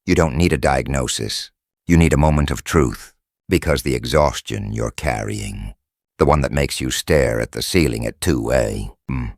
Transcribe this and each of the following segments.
You don't need a diagnosis. You need a moment of truth, because the exhaustion you're carrying, the one that makes you stare at the ceiling at 2 a.m.,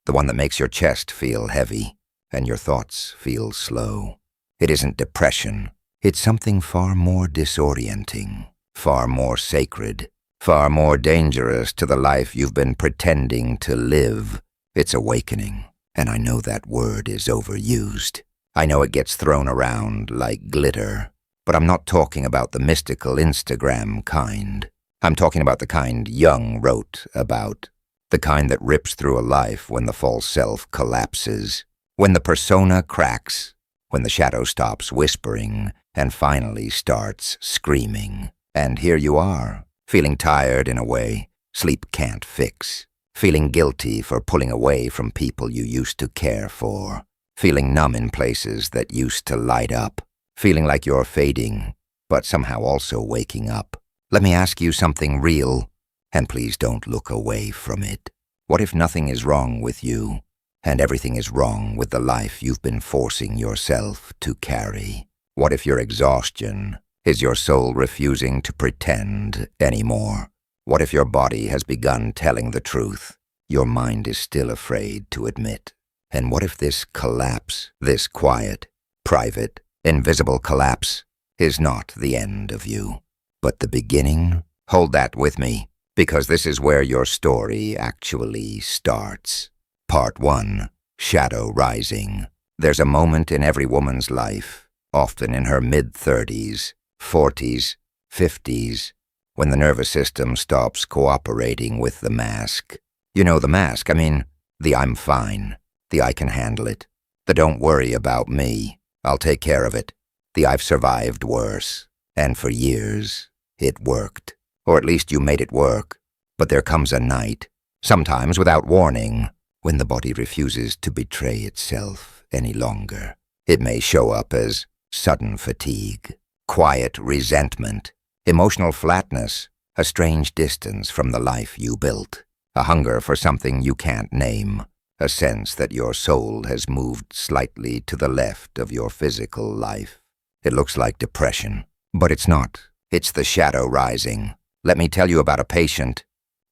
the one that makes your chest feel heavy and your thoughts feel slow. It isn't depression. It's something far more disorienting, far more sacred, far more dangerous to the life you've been pretending to live. It's awakening, and I know that word is overused. I know it gets thrown around like glitter, but I'm not talking about the mystical Instagram kind. I'm talking about the kind Jung wrote about, the kind that rips through a life when the false self collapses, when the persona cracks, when the shadow stops whispering and finally starts screaming. And here you are, feeling tired in a way sleep can't fix, feeling guilty for pulling away from people you used to care for, feeling numb in places that used to light up, feeling like you're fading, but somehow also waking up. Let me ask you something real, and please don't look away from it. What if nothing is wrong with you, and everything is wrong with the life you've been forcing yourself to carry? What if your exhaustion is your soul refusing to pretend anymore? What if your body has begun telling the truth your mind is still afraid to admit? And what if this collapse, this quiet, private, invisible collapse, is not the end of you, but the beginning? Hold that with me, because this is where your story actually starts. Part 1. Shadow Rising. There's a moment in every woman's life, often in her mid-30s, 40s, 50s, when the nervous system stops cooperating with the mask. You know the mask, I mean, the I'm fine, the I can handle it, the don't worry about me, I'll take care of it, the I've survived worse. And for years, it worked. Or at least you made it work. But there comes a night, sometimes without warning, when the body refuses to betray itself any longer. It may show up as sudden fatigue, quiet resentment, emotional flatness, a strange distance from the life you built, a hunger for something you can't name, a sense that your soul has moved slightly to the left of your physical life. It looks like depression, but it's not. It's the shadow rising. Let me tell you about a patient.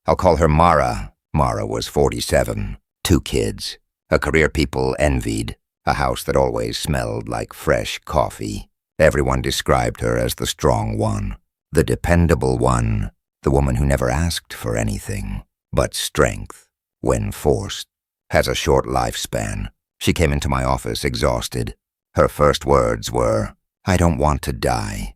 I'll call her Mara. Mara was 47, 2 kids, a career people envied, a house that always smelled like fresh coffee. Everyone described her as the strong one, the dependable one, the woman who never asked for anything. But strength, when forced, has a short lifespan. She came into my office exhausted. Her first words were, "I don't want to die,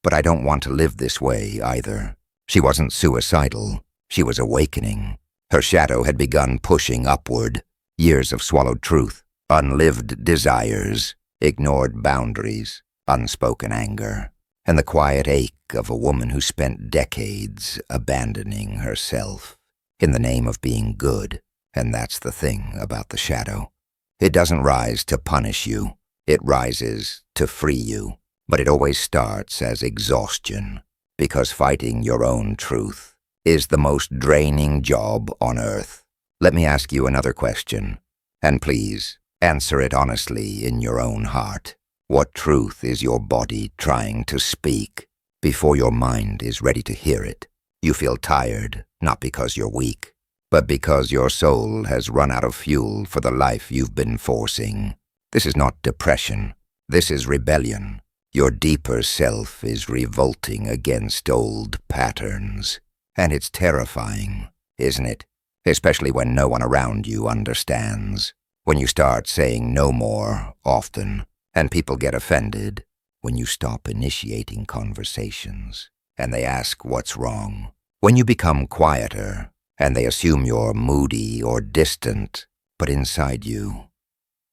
but I don't want to live this way either." She wasn't suicidal. She was awakening. Her shadow had begun pushing upward. Years of swallowed truth, unlived desires, ignored boundaries, unspoken anger, and the quiet ache of a woman who spent decades abandoning herself in the name of being good. And that's the thing about the shadow. It doesn't rise to punish you. It rises to free you. But it always starts as exhaustion, because fighting your own truth is the most draining job on earth. Let me ask you another question, and please answer it honestly in your own heart. What truth is your body trying to speak before your mind is ready to hear it? You feel tired, not because you're weak, but because your soul has run out of fuel for the life you've been forcing. This is not depression. This is rebellion. Your deeper self is revolting against old patterns. And it's terrifying, isn't it? Especially when no one around you understands. When you start saying no more often, and people get offended. When you stop initiating conversations, and they ask what's wrong. When you become quieter, and they assume you're moody or distant, but inside you,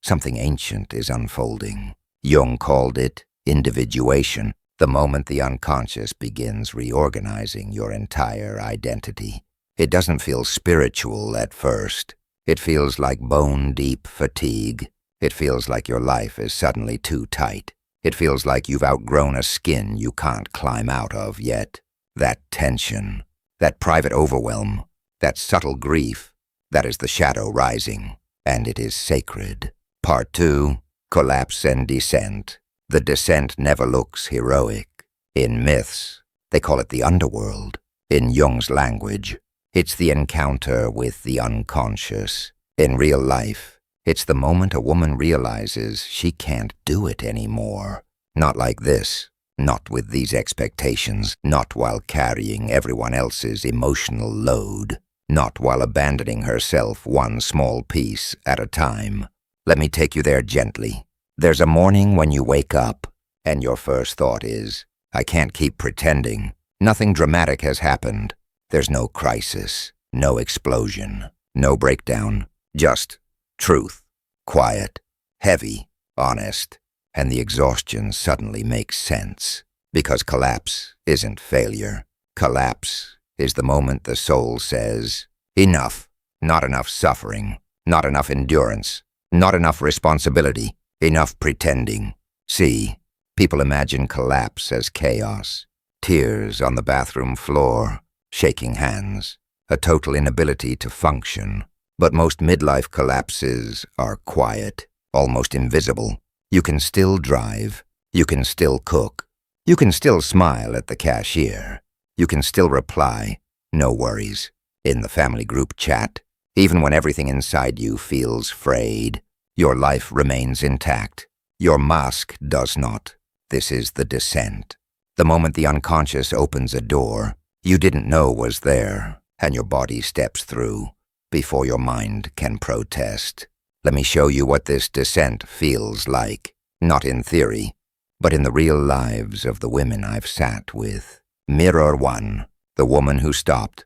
something ancient is unfolding. Jung called it individuation, the moment the unconscious begins reorganizing your entire identity. It doesn't feel spiritual at first. It feels like bone-deep fatigue. It feels like your life is suddenly too tight. It feels like you've outgrown a skin you can't climb out of yet. That tension, that private overwhelm, that subtle grief, that is the shadow rising, and it is sacred. Part 2, Collapse and Descent. The descent never looks heroic. In myths, they call it the underworld. In Jung's language, it's the encounter with the unconscious. In real life, it's the moment a woman realizes she can't do it anymore. Not like this. Not with these expectations. Not while carrying everyone else's emotional load. Not while abandoning herself one small piece at a time. Let me take you there gently. There's a morning when you wake up, and your first thought is, I can't keep pretending. Nothing dramatic has happened. There's no crisis, no explosion, no breakdown. Just truth, quiet, heavy, honest. And the exhaustion suddenly makes sense. Because collapse isn't failure. Collapse is the moment the soul says, enough. Not enough suffering. Not enough endurance. Not enough responsibility. Enough pretending. See, people imagine collapse as chaos. Tears on the bathroom floor. Shaking hands. A total inability to function. But most midlife collapses are quiet. Almost invisible. You can still drive. You can still cook. You can still smile at the cashier. You can still reply, no worries, in the family group chat. Even when everything inside you feels frayed, your life remains intact. Your mask does not. This is the descent. The moment the unconscious opens a door you didn't know was there, and your body steps through before your mind can protest. Let me show you what this descent feels like, not in theory, but in the real lives of the women I've sat with. Mirror 1, the woman who stopped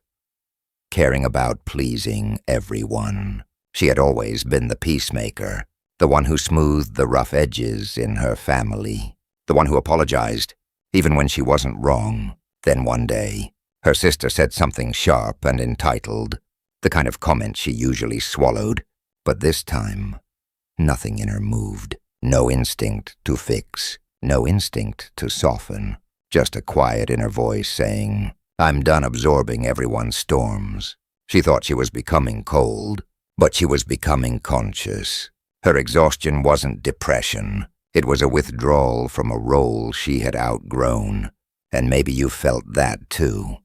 caring about pleasing everyone. She had always been the peacemaker, the one who smoothed the rough edges in her family, the one who apologized, even when she wasn't wrong. Then one day, her sister said something sharp and entitled, the kind of comment she usually swallowed. But this time, nothing in her moved. No instinct to fix, no instinct to soften. Just a quiet inner voice saying, I'm done absorbing everyone's storms. She thought she was becoming cold, but she was becoming conscious. Her exhaustion wasn't depression. It was a withdrawal from a role she had outgrown. And maybe you felt that too.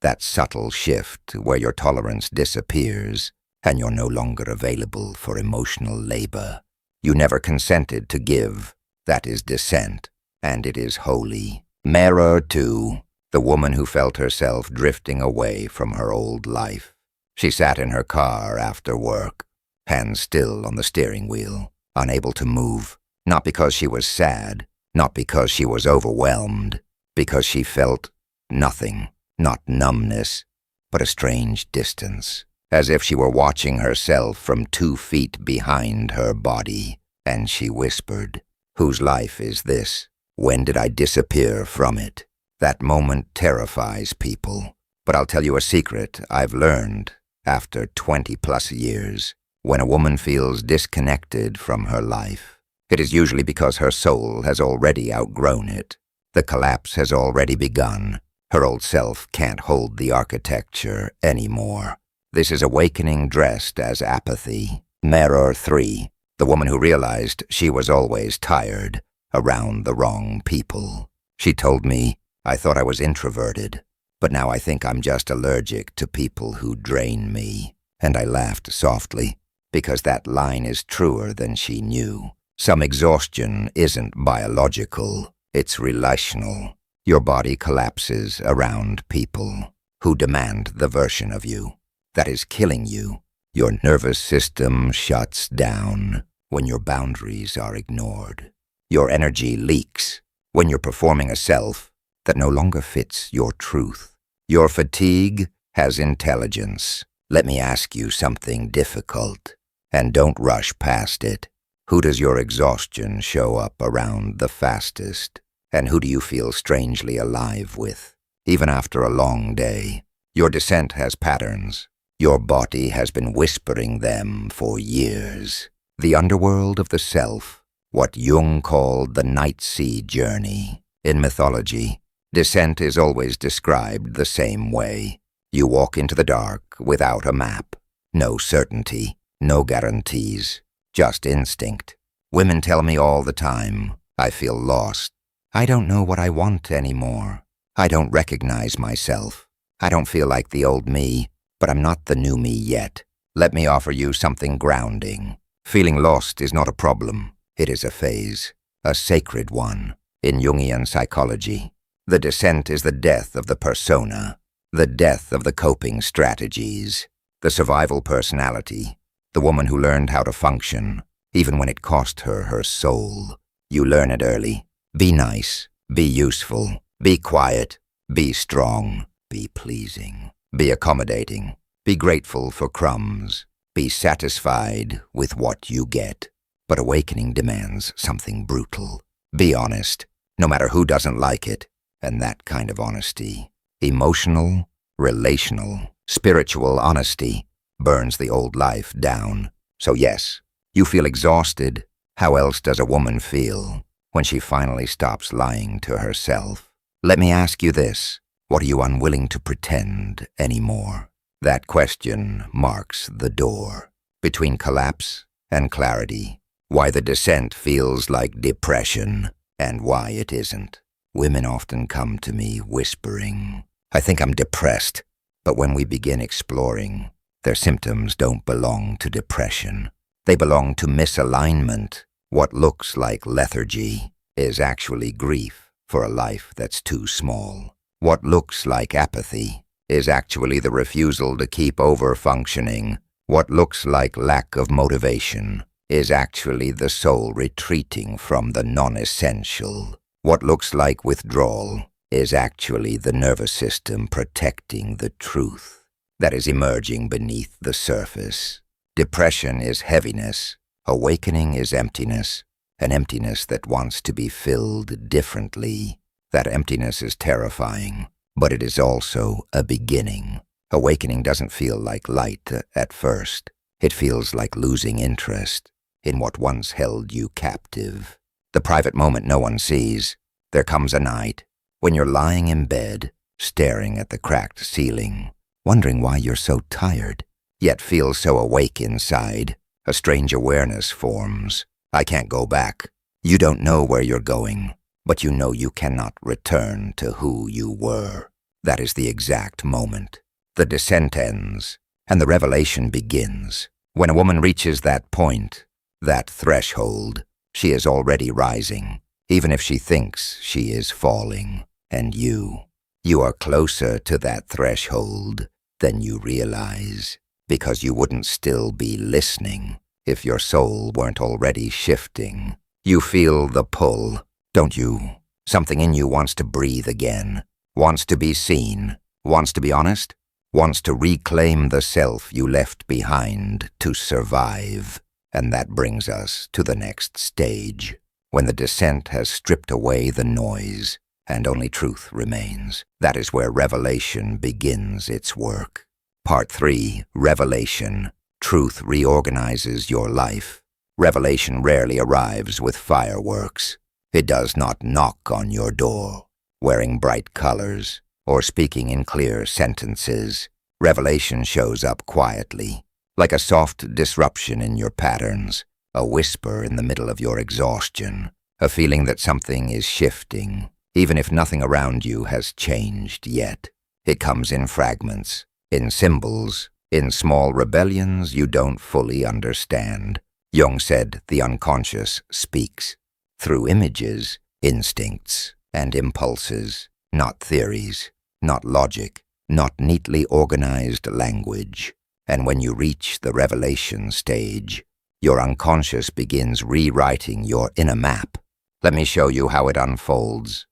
That subtle shift where your tolerance disappears and you're no longer available for emotional labor. You never consented to give. That is descent, and it is holy. Mirror 2, the woman who felt herself drifting away from her old life. She sat in her car after work, hands still on the steering wheel, unable to move, not because she was sad, not because she was overwhelmed, because she felt nothing, not numbness, but a strange distance, as if she were watching herself from 2 feet behind her body, and she whispered, Whose life is this? When did I disappear from it? That moment terrifies people, but I'll tell you a secret I've learned after 20+ years. When a woman feels disconnected from her life, it is usually because her soul has already outgrown it. The collapse has already begun. Her old self can't hold the architecture anymore. This is awakening dressed as apathy. Mirror 3, the woman who realized she was always tired, around the wrong people. She told me, I thought I was introverted, but now I think I'm just allergic to people who drain me. And I laughed softly, because that line is truer than she knew. Some exhaustion isn't biological, it's relational. Your body collapses around people who demand the version of you that is killing you. Your nervous system shuts down when your boundaries are ignored. Your energy leaks when you're performing a self that no longer fits your truth. Your fatigue has intelligence. Let me ask you something difficult, and don't rush past it. Who does your exhaustion show up around the fastest? And who do you feel strangely alive with? Even after a long day, your descent has patterns. Your body has been whispering them for years. The underworld of the self, what Jung called the night sea journey. In mythology, descent is always described the same way. You walk into the dark without a map. No certainty, no guarantees, just instinct. Women tell me all the time, I feel lost. I don't know what I want anymore. I don't recognize myself. I don't feel like the old me, but I'm not the new me yet. Let me offer you something grounding. Feeling lost is not a problem. It is a phase, a sacred one. In Jungian psychology, the descent is the death of the persona, the death of the coping strategies, the survival personality, the woman who learned how to function, even when it cost her her soul. You learn it early. Be nice, be useful, be quiet, be strong, be pleasing, be accommodating, be grateful for crumbs, be satisfied with what you get. But awakening demands something brutal. Be honest, no matter who doesn't like it, and that kind of honesty, emotional, relational, spiritual honesty, burns the old life down. So yes, you feel exhausted. How else does a woman feel when she finally stops lying to herself? Let me ask you this. What are you unwilling to pretend anymore? That question marks the door between collapse and clarity. Why the descent feels like depression and why it isn't. Women often come to me whispering, I think I'm depressed. But when we begin exploring, their symptoms don't belong to depression. They belong to misalignment. What looks like lethargy is actually grief for a life that's too small. What looks like apathy is actually the refusal to keep over-functioning. What looks like lack of motivation is actually the soul retreating from the non-essential. What looks like withdrawal is actually the nervous system protecting the truth that is emerging beneath the surface. Depression is heaviness. Awakening is emptiness, an emptiness that wants to be filled differently. That emptiness is terrifying, but it is also a beginning. Awakening doesn't feel like light at first. It feels like losing interest in what once held you captive. The private moment no one sees. There comes a night when you're lying in bed, staring at the cracked ceiling, wondering why you're so tired, yet feel so awake inside. A strange awareness forms. I can't go back. You don't know where you're going, but you know you cannot return to who you were. That is the exact moment. The descent ends, and the revelation begins. When a woman reaches that point, that threshold, she is already rising, even if she thinks she is falling. And you are closer to that threshold than you realize, because you wouldn't still be listening if your soul weren't already shifting. You feel the pull, don't you? Something in you wants to breathe again, wants to be seen, wants to be honest, wants to reclaim the self you left behind to survive. And that brings us to the next stage, when the descent has stripped away the noise and only truth remains. That is where revelation begins its work. Part 3, Revelation. Truth reorganizes your life. Revelation rarely arrives with fireworks. It does not knock on your door, wearing bright colors or speaking in clear sentences. Revelation shows up quietly, like a soft disruption in your patterns, a whisper in the middle of your exhaustion, a feeling that something is shifting, even if nothing around you has changed yet. It comes in fragments, in symbols, in small rebellions you don't fully understand. Jung said the unconscious speaks through images, instincts, and impulses, not theories, not logic, not neatly organized language. And when you reach the revelation stage, your unconscious begins rewriting your inner map. Let me show you how it unfolds.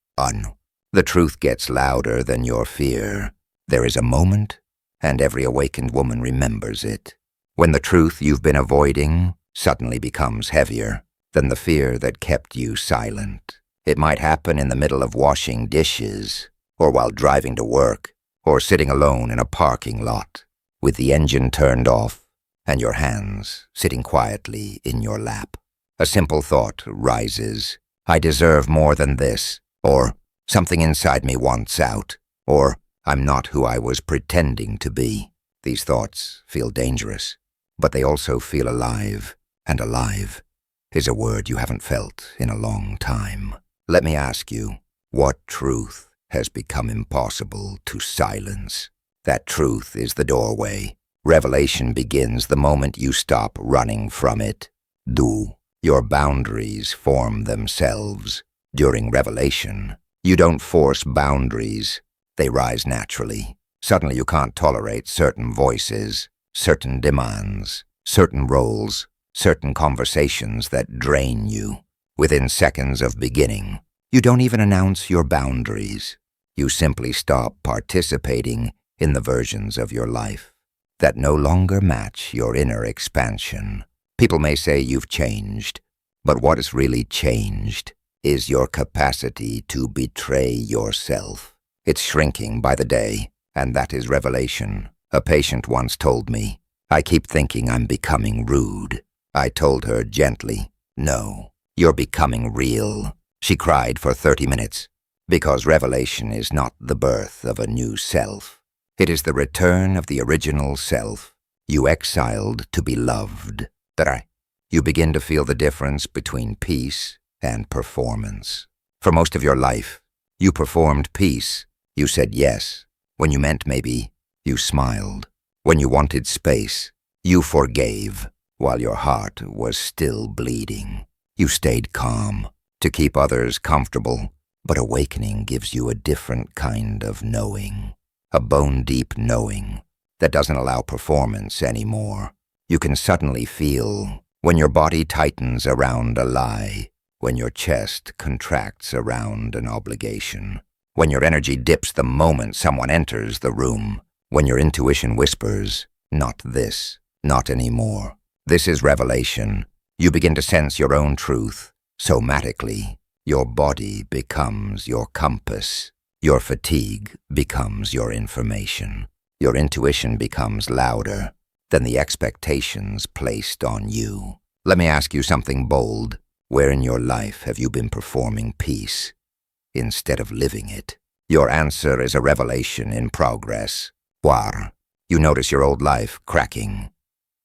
The truth gets louder than your fear. There is a moment, and every awakened woman remembers it, when the truth you've been avoiding suddenly becomes heavier than the fear that kept you silent. It might happen in the middle of washing dishes, or while driving to work, or sitting alone in a parking lot, with the engine turned off and your hands sitting quietly in your lap. A simple thought rises. I deserve more than this, or something inside me wants out, or I'm not who I was pretending to be. These thoughts feel dangerous, but they also feel alive, and alive is a word you haven't felt in a long time. Let me ask you, what truth has become impossible to silence? That truth is the doorway. Revelation begins the moment you stop running from it. Your boundaries form themselves. During revelation, you don't force boundaries. They rise naturally. Suddenly you can't tolerate certain voices, certain demands, certain roles, certain conversations that drain you. Within seconds of beginning, you don't even announce your boundaries. You simply stop participating in the versions of your life that no longer match your inner expansion. People may say you've changed, but what has really changed is your capacity to betray yourself. It's shrinking by the day, and that is revelation. A patient once told me, "I keep thinking I'm becoming rude." I told her gently, "No, you're becoming real." She cried for 30 minutes, because revelation is not the birth of a new self. It is the return of the original self you exiled to be loved. You begin to feel the difference between peace and performance. For most of your life, you performed peace. You said yes. When you meant maybe, you smiled. When you wanted space, you forgave, while your heart was still bleeding. You stayed calm to keep others comfortable, but awakening gives you a different kind of knowing. A bone-deep knowing that doesn't allow performance anymore. You can suddenly feel when your body tightens around a lie, when your chest contracts around an obligation, when your energy dips the moment someone enters the room, when your intuition whispers, "Not this, not anymore." This is revelation. You begin to sense your own truth. Somatically, your body becomes your compass. Your fatigue becomes your information. Your intuition becomes louder than the expectations placed on you. Let me ask you something bold. Where in your life have you been performing peace instead of living it? Your answer is a revelation in progress. You notice your old life cracking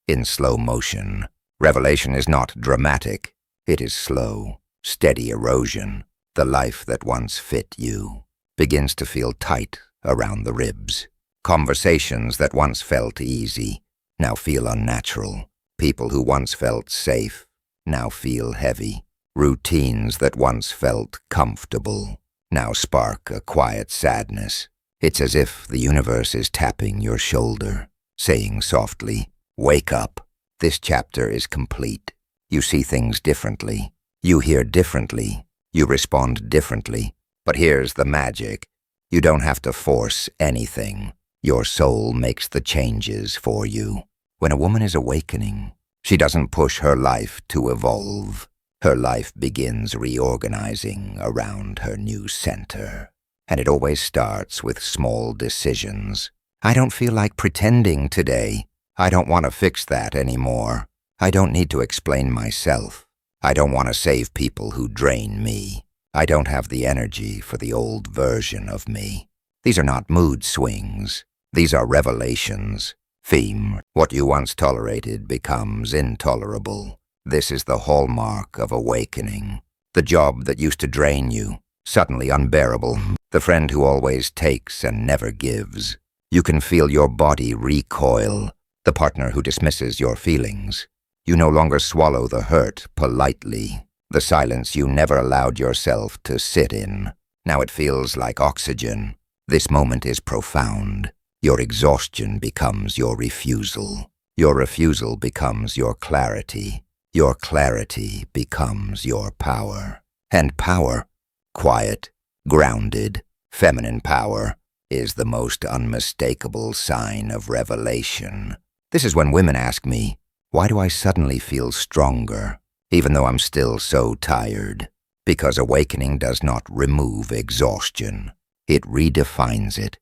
in slow motion. Revelation is not dramatic. It is slow, steady erosion. The life that once fit you begins to feel tight around the ribs. Conversations that once felt easy now feel unnatural. People who once felt safe now feel heavy. Routines that once felt comfortable now spark a quiet sadness. It's as if the universe is tapping your shoulder, saying softly, "Wake up. This chapter is complete." You see things differently. You hear differently. You respond differently. But here's the magic. You don't have to force anything. Your soul makes the changes for you. When a woman is awakening, she doesn't push her life to evolve. Her life begins reorganizing around her new center. And it always starts with small decisions. I don't feel like pretending today. I don't want to fix that anymore. I don't need to explain myself. I don't want to save people who drain me. I don't have the energy for the old version of me. These are not mood swings. These are revelations. Theme, what you once tolerated becomes intolerable. This is the hallmark of awakening. The job that used to drain you, suddenly unbearable. The friend who always takes and never gives. You can feel your body recoil. The partner who dismisses your feelings. You no longer swallow the hurt politely. The silence you never allowed yourself to sit in. Now it feels like oxygen. This moment is profound. Your exhaustion becomes your refusal. Your refusal becomes your clarity. Your clarity becomes your power. And power, quiet, grounded, feminine power, is the most unmistakable sign of revelation. This is when women ask me, why do I suddenly feel stronger, even though I'm still so tired? Because awakening does not remove exhaustion. It redefines it.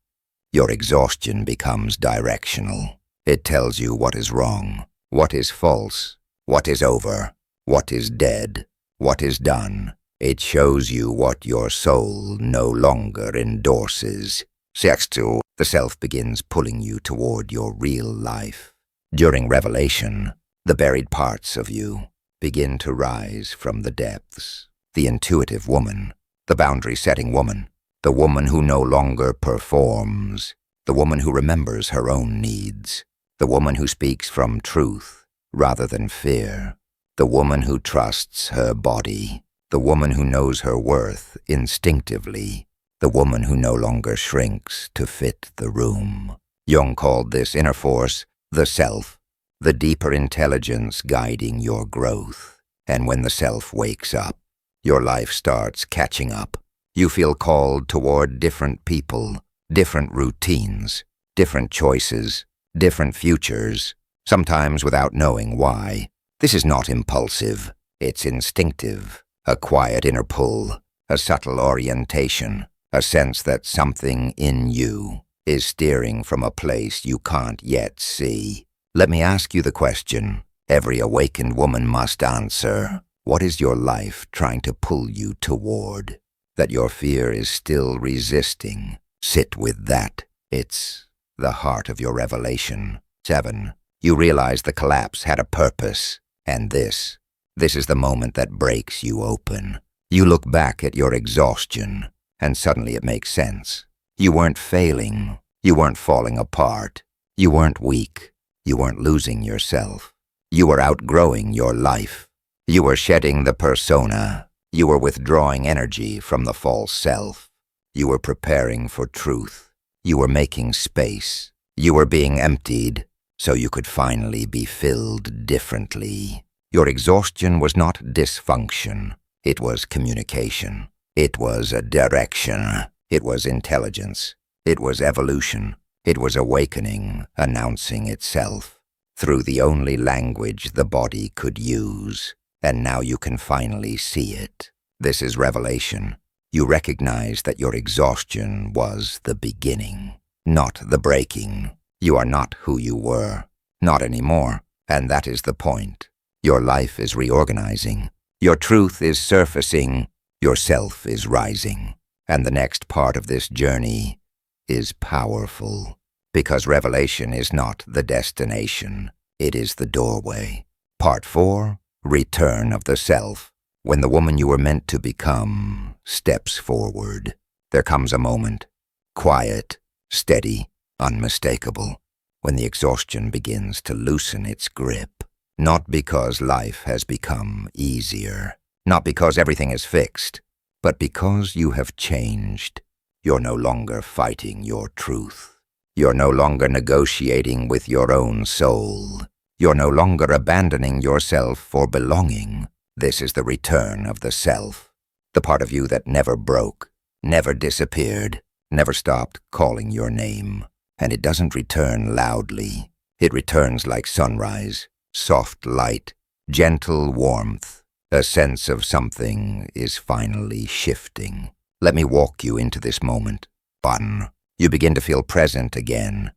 Your exhaustion becomes directional. It tells you what is wrong, what is false, what is over, what is dead, what is done. It shows you what your soul no longer endorses. The self begins pulling you toward your real life. During revelation, the buried parts of you, begin to rise from the depths. The intuitive woman, the boundary-setting woman, the woman who no longer performs, the woman who remembers her own needs, the woman who speaks from truth rather than fear, the woman who trusts her body, the woman who knows her worth instinctively, the woman who no longer shrinks to fit the room. Jung called this inner force the self, the deeper intelligence guiding your growth. And when the self wakes up, your life starts catching up. You feel called toward different people, different routines, different choices, different futures, sometimes without knowing why. This is not impulsive, it's instinctive, a quiet inner pull, a subtle orientation, a sense that something in you is steering from a place you can't yet see. Let me ask you the question every awakened woman must answer. What is your life trying to pull you toward? That your fear is still resisting. Sit with that. It's the heart of your revelation. 7. You realize the collapse had a purpose, and this is the moment that breaks you open. You look back at your exhaustion, and suddenly it makes sense. You weren't failing. You weren't falling apart. You weren't weak. You weren't losing yourself. You were outgrowing your life. You were shedding the persona. You were withdrawing energy from the false self. You were preparing for truth. You were making space. You were being emptied so you could finally be filled differently. Your exhaustion was not dysfunction. It was communication. It was a direction. It was intelligence. It was evolution. It was awakening, announcing itself through the only language the body could use. And now you can finally see it. This is revelation. You recognize that your exhaustion was the beginning, not the breaking. You are not who you were, not anymore, and that is the point. Your life is reorganizing. Your truth is surfacing. Your self is rising. And the next part of this journey is powerful, because revelation is not the destination. It is the doorway. Part 4. Return of the self. When the woman you were meant to become steps forward, there comes a moment, quiet, steady, unmistakable, when the exhaustion begins to loosen its grip. Not because life has become easier, not because everything is fixed, but because you have changed. You're no longer fighting your truth. You're no longer negotiating with your own soul. You're no longer abandoning yourself for belonging. This is the return of the self, the part of you that never broke, never disappeared, never stopped calling your name. And it doesn't return loudly. It returns like sunrise, soft light, gentle warmth, a sense of something is finally shifting. Let me walk you into this moment. Fun. You begin to feel present again,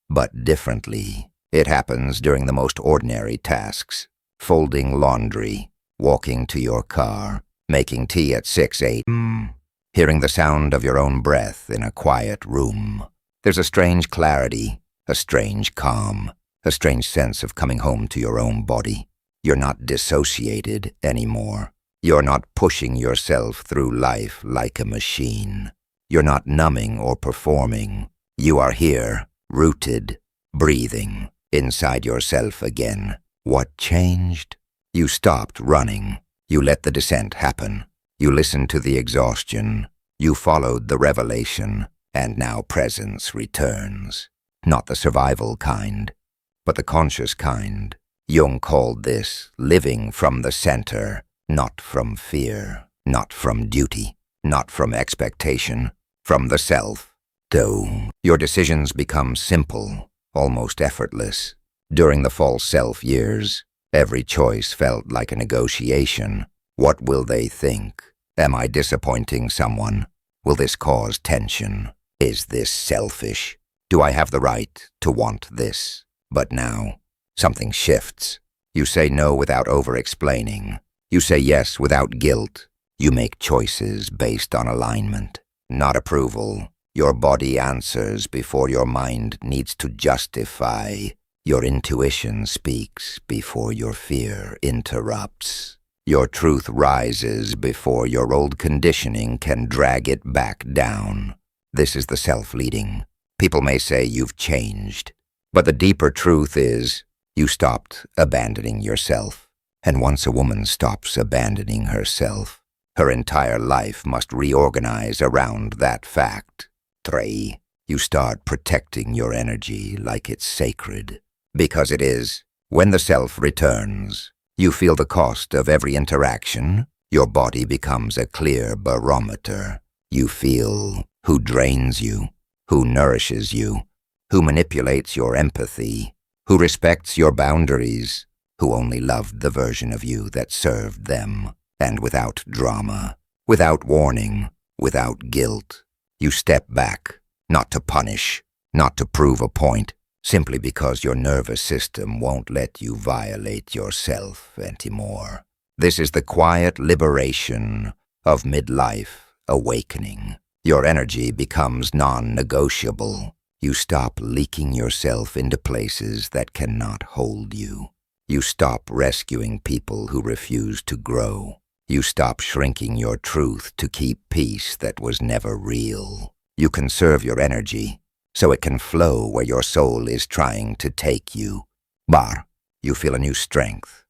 but differently. It happens during the most ordinary tasks. Folding laundry, walking to your car, making tea at 6 a.m., hearing the sound of your own breath in a quiet room. There's a strange clarity, a strange calm, a strange sense of coming home to your own body. You're not dissociated anymore. You're not pushing yourself through life like a machine. You're not numbing or performing. You are here, rooted, breathing, inside yourself again. What changed? You stopped running. You let the descent happen. You listened to the exhaustion. You followed the revelation. And now presence returns. Not the survival kind, but the conscious kind. Jung called this living from the center, not from fear, not from duty, not from expectation, from the self. Though your decisions become simple, almost effortless. During the false self years, every choice felt like a negotiation. What will they think? Am I disappointing someone? Will this cause tension? Is this selfish? Do I have the right to want this? But now, something shifts. You say no without over-explaining. You say yes without guilt. You make choices based on alignment, not approval. Your body answers before your mind needs to justify. Your intuition speaks before your fear interrupts. Your truth rises before your old conditioning can drag it back down. This is the self-leading. People may say you've changed, but the deeper truth is you stopped abandoning yourself. And once a woman stops abandoning herself, her entire life must reorganize around that fact. 3. You start protecting your energy like it's sacred. Because it is. When the self returns, you feel the cost of every interaction. Your body becomes a clear barometer. You feel who drains you, who nourishes you, who manipulates your empathy, who respects your boundaries, who only loved the version of you that served them. And without drama, without warning, without guilt, you step back, not to punish, not to prove a point, simply because your nervous system won't let you violate yourself anymore. This is the quiet liberation of midlife awakening. Your energy becomes non-negotiable. You stop leaking yourself into places that cannot hold you. You stop rescuing people who refuse to grow. You stop shrinking your truth to keep peace that was never real. You conserve your energy so it can flow where your soul is trying to take you. Bar, you feel a new strength.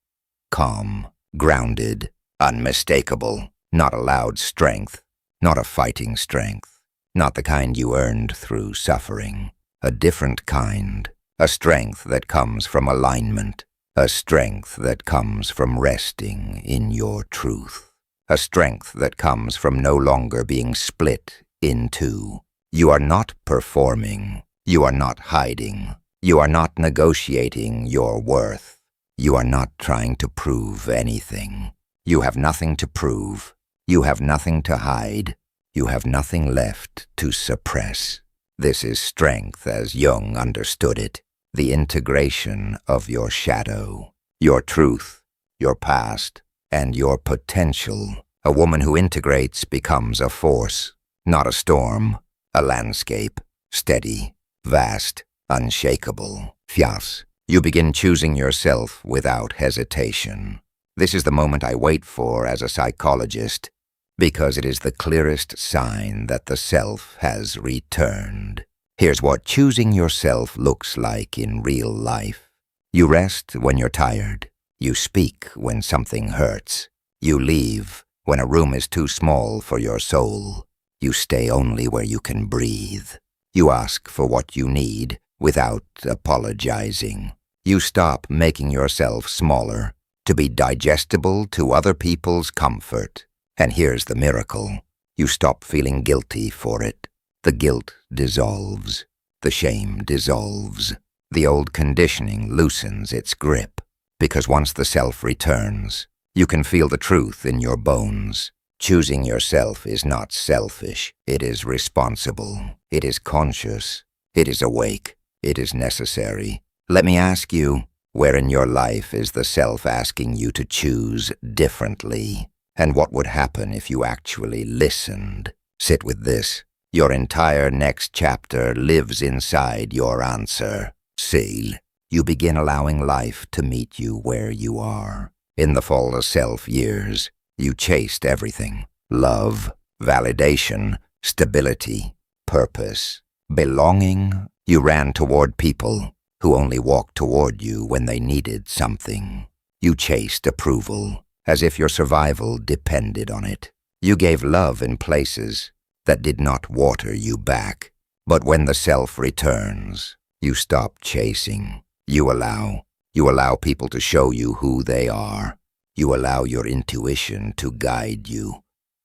Calm, grounded, unmistakable, not a loud strength, not a fighting strength, not the kind you earned through suffering. A different kind, a strength that comes from alignment. A strength that comes from resting in your truth. A strength that comes from no longer being split in two. You are not performing. You are not hiding. You are not negotiating your worth. You are not trying to prove anything. You have nothing to prove. You have nothing to hide. You have nothing left to suppress. This is strength as Jung understood it. The integration of your shadow, your truth, your past, and your potential. A woman who integrates becomes a force, not a storm, a landscape, steady, vast, unshakable. 4. You begin choosing yourself without hesitation. This is the moment I wait for as a psychologist, because it is the clearest sign that the self has returned. Here's what choosing yourself looks like in real life. You rest when you're tired. You speak when something hurts. You leave when a room is too small for your soul. You stay only where you can breathe. You ask for what you need without apologizing. You stop making yourself smaller to be digestible to other people's comfort. And here's the miracle. You stop feeling guilty for it. The guilt dissolves. The shame dissolves. The old conditioning loosens its grip. Because once the self returns, you can feel the truth in your bones. Choosing yourself is not selfish. It is responsible. It is conscious. It is awake. It is necessary. Let me ask you, where in your life is the self asking you to choose differently? And what would happen if you actually listened? Sit with this. Your entire next chapter lives inside your answer. Seal. You begin allowing life to meet you where you are. In the fall of self years, you chased everything. Love, validation, stability, purpose, belonging. You ran toward people who only walked toward you when they needed something. You chased approval, as if your survival depended on it. You gave love in places that did not water you back. But when the self returns, you stop chasing. You allow people to show you who they are. You allow your intuition to guide you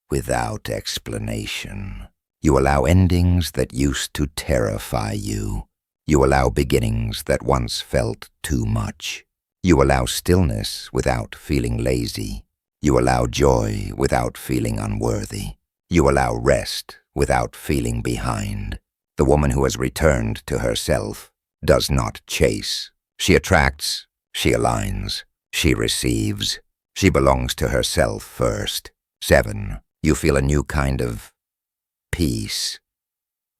without explanation. You allow endings that used to terrify you. You allow beginnings that once felt too much. You allow stillness without feeling lazy. You allow joy without feeling unworthy. You allow rest without feeling behind. The woman who has returned to herself does not chase. She attracts, she aligns, she receives. She belongs to herself first. 7. You feel a new kind of peace.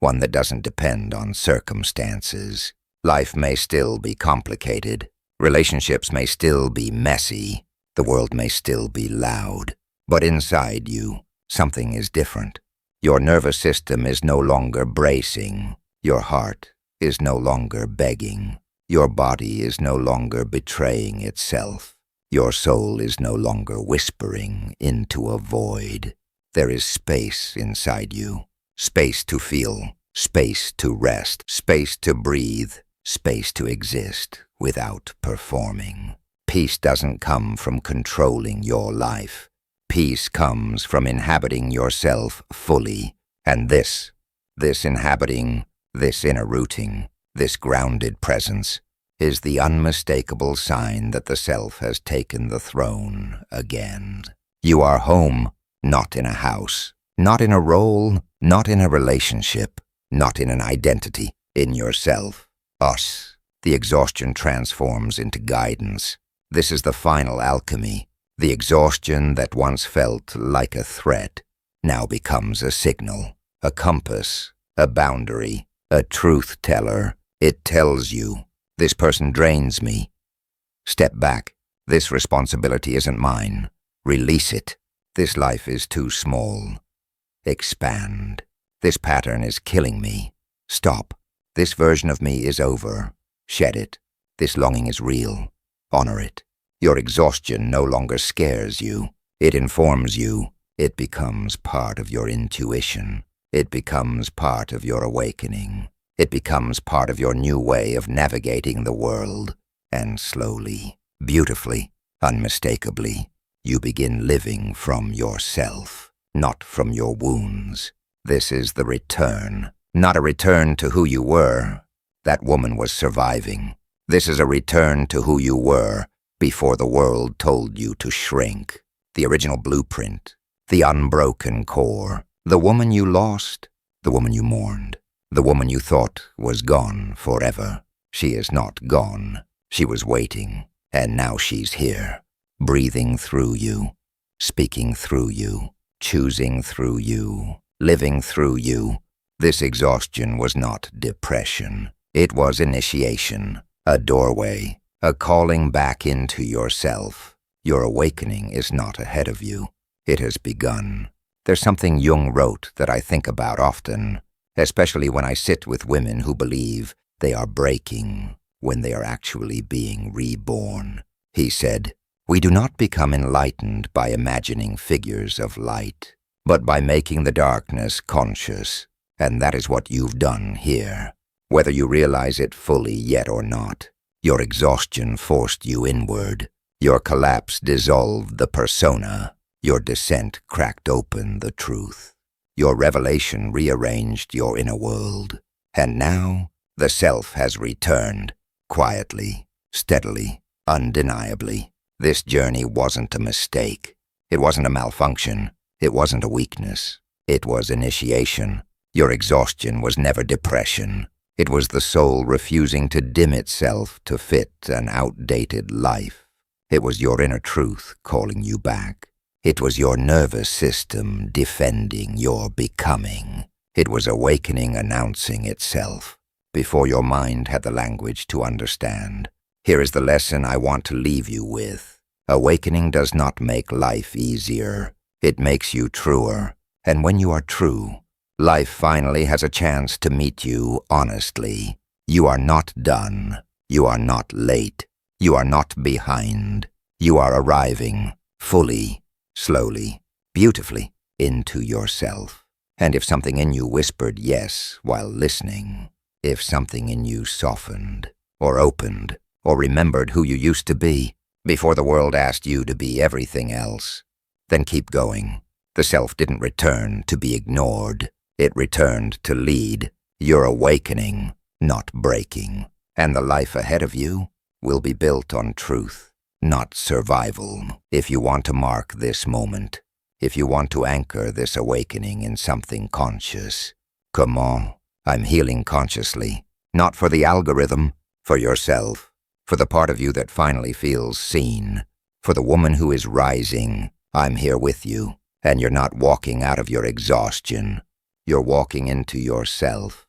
One that doesn't depend on circumstances. Life may still be complicated. Relationships may still be messy. The world may still be loud. But inside you, something is different. Your nervous system is no longer bracing. Your heart is no longer begging. Your body is no longer betraying itself. Your soul is no longer whispering into a void. There is space inside you. Space to feel. Space to rest. Space to breathe. Space to exist without performing. Peace doesn't come from controlling your life. Peace comes from inhabiting yourself fully. And this inhabiting, this inner rooting, this grounded presence, is the unmistakable sign that the self has taken the throne again. You are home, not in a house, not in a role, not in a relationship, not in an identity, in yourself. Us. The exhaustion transforms into guidance. This is the final alchemy. The exhaustion that once felt like a threat now becomes a signal, a compass, a boundary, a truth teller. It tells you, this person drains me. Step back. This responsibility isn't mine. Release it. This life is too small. Expand. This pattern is killing me. Stop. This version of me is over. Shed it. This longing is real. Honor it. Your exhaustion no longer scares you. It informs you. It becomes part of your intuition. It becomes part of your awakening. It becomes part of your new way of navigating the world. And slowly, beautifully, unmistakably, you begin living from yourself, not from your wounds. This is the return. Not a return to who you were. That woman was surviving. This is a return to who you were before the world told you to shrink. The original blueprint. The unbroken core. The woman you lost. The woman you mourned. The woman you thought was gone forever. She is not gone. She was waiting. And now she's here. Breathing through you. Speaking through you. Choosing through you. Living through you. This exhaustion was not depression. It was initiation, a doorway, a calling back into yourself. Your awakening is not ahead of you. It has begun. There's something Jung wrote that I think about often, especially when I sit with women who believe they are breaking when they are actually being reborn. He said, "We do not become enlightened by imagining figures of light, but by making the darkness conscious. And that is what you've done here. Whether you realize it fully yet or not, your exhaustion forced you inward. Your collapse dissolved the persona. Your descent cracked open the truth. Your revelation rearranged your inner world. And now, the self has returned, quietly, steadily, undeniably. This journey wasn't a mistake. It wasn't a malfunction. It wasn't a weakness. It was initiation. Your exhaustion was never depression. It was the soul refusing to dim itself to fit an outdated life. It was your inner truth calling you back. It was your nervous system defending your becoming. It was awakening announcing itself before your mind had the language to understand. Here is the lesson I want to leave you with. Awakening does not make life easier. It makes you truer. And when you are true, life finally has a chance to meet you honestly. You are not done. You are not late. You are not behind. You are arriving fully, slowly, beautifully into yourself. And if something in you whispered yes while listening, if something in you softened or opened or remembered who you used to be before the world asked you to be everything else, then keep going. The self didn't return to be ignored. It returned to lead. You're awakening, not breaking. And the life ahead of you will be built on truth, not survival. If you want to mark this moment, if you want to anchor this awakening in something conscious, come on. I'm healing consciously, not for the algorithm, for yourself, for the part of you that finally feels seen, for the woman who is rising. I'm here with you, and you're not walking out of your exhaustion. You're walking into yourself.